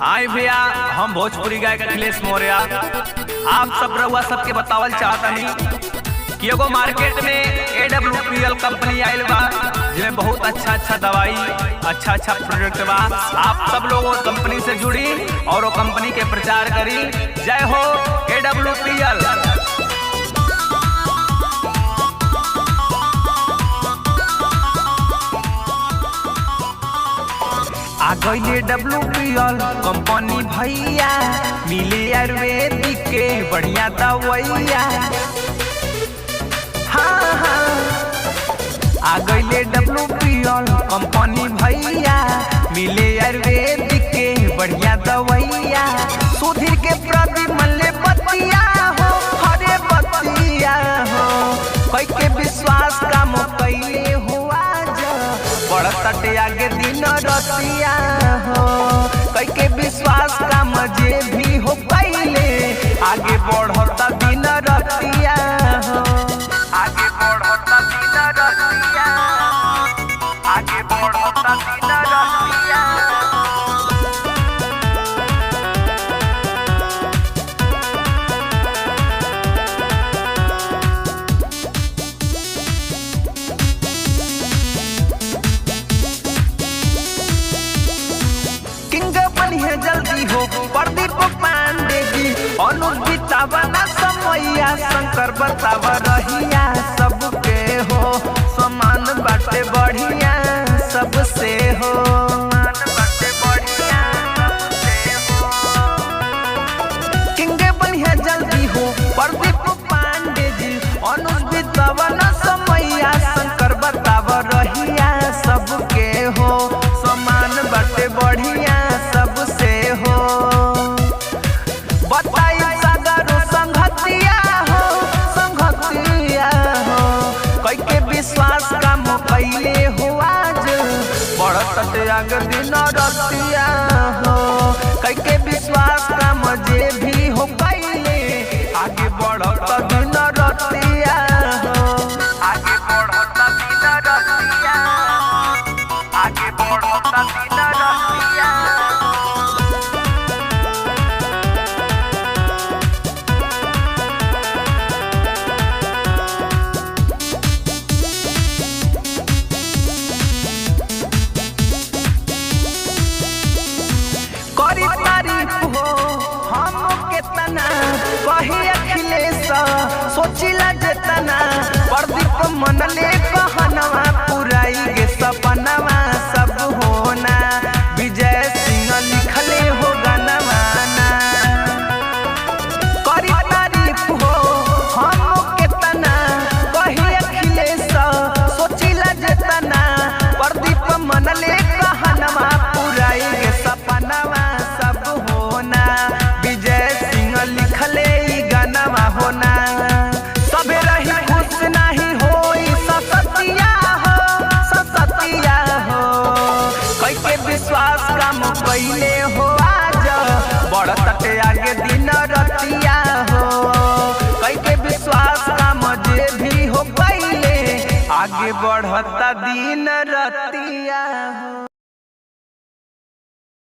हाय भैया, हम भोजपुरी गायक अखिलेश मौर्य आप सब रउआ सबके बतावल चाहतनी कि एगो मार्केट में AWPL कंपनी आइल बा, जिसमें बहुत अच्छा दवाई अच्छा प्रोडक्ट बा। आप सब लोग उस कंपनी से जुड़ी और वो कंपनी के प्रचार करी। जय हो AWPL। आ गई AWPL कंपनी भैया, मिले आयुर्वेदिक के बढ़िया दवाइया। हाँ, आ गई AWPL कंपनी भैया, मिले आयुर्वेदिक के बढ़िया दवाइया। सुधीर के प्रति मल्ले बतिया हो, हरे बतिया हो, कोई के विश्वास काम कैले हुआ बढ़ते आगे दिन रतिया हो। कई के विश्वास काम जे भी हो कैले आगे बढ़ता दिन रतिया हो। आगे बढ़ता दिन रतिया, आगे बढ़ता दिन रतिया। जल्दी हो प्रदीप पांडे जी, अनुज बितावना समैया, शंकर बतावा रहिया सबके हो। समान बाटे बढ़िया सबसे हो, बाटे बढ़िया सबसे हो। किंगे बनिया जल्दी हो प्रदीप पांडे जी, अनुज बितावना समैया, शंकर बतावा रहिया सबके हो। समान बाटे बढ़िया सबसे हो। बताई सागरो संगतिया हो, संगतिया हो, कई के विश्वास काम कैले हो आज बढ़त आगे दिन रतिया हो। कई के विश्वास काम जे भी हो कैले आगे बढ़त दिन रतिया हो। आगे बढ़त दिन रतिया, आगे बढ़त दिन रतिया। कही अखिलेश सोचिला जेतना, प्रदीप मनले कहनवा पुराई गे सपनवा सब होना। विजय सिंह लिखले हो गानवा ना, करी तारीफ हो हम केतना। कही अखिलेश सोचिला जेतना, प्रदीप मनले कहनवा पुराई गे सपनवा सब होना। विजय सिंह लिखले गानवा होना। सबे रही खुश नहीं होई ससतिया हो, ससतिया हो, कई के विश्वास काम कैले हो आज बढ़ते आगे दिन रतिया हो। कई के विश्वास काम जे भी हो कैले आगे बढ़ता दिन रतिया हो।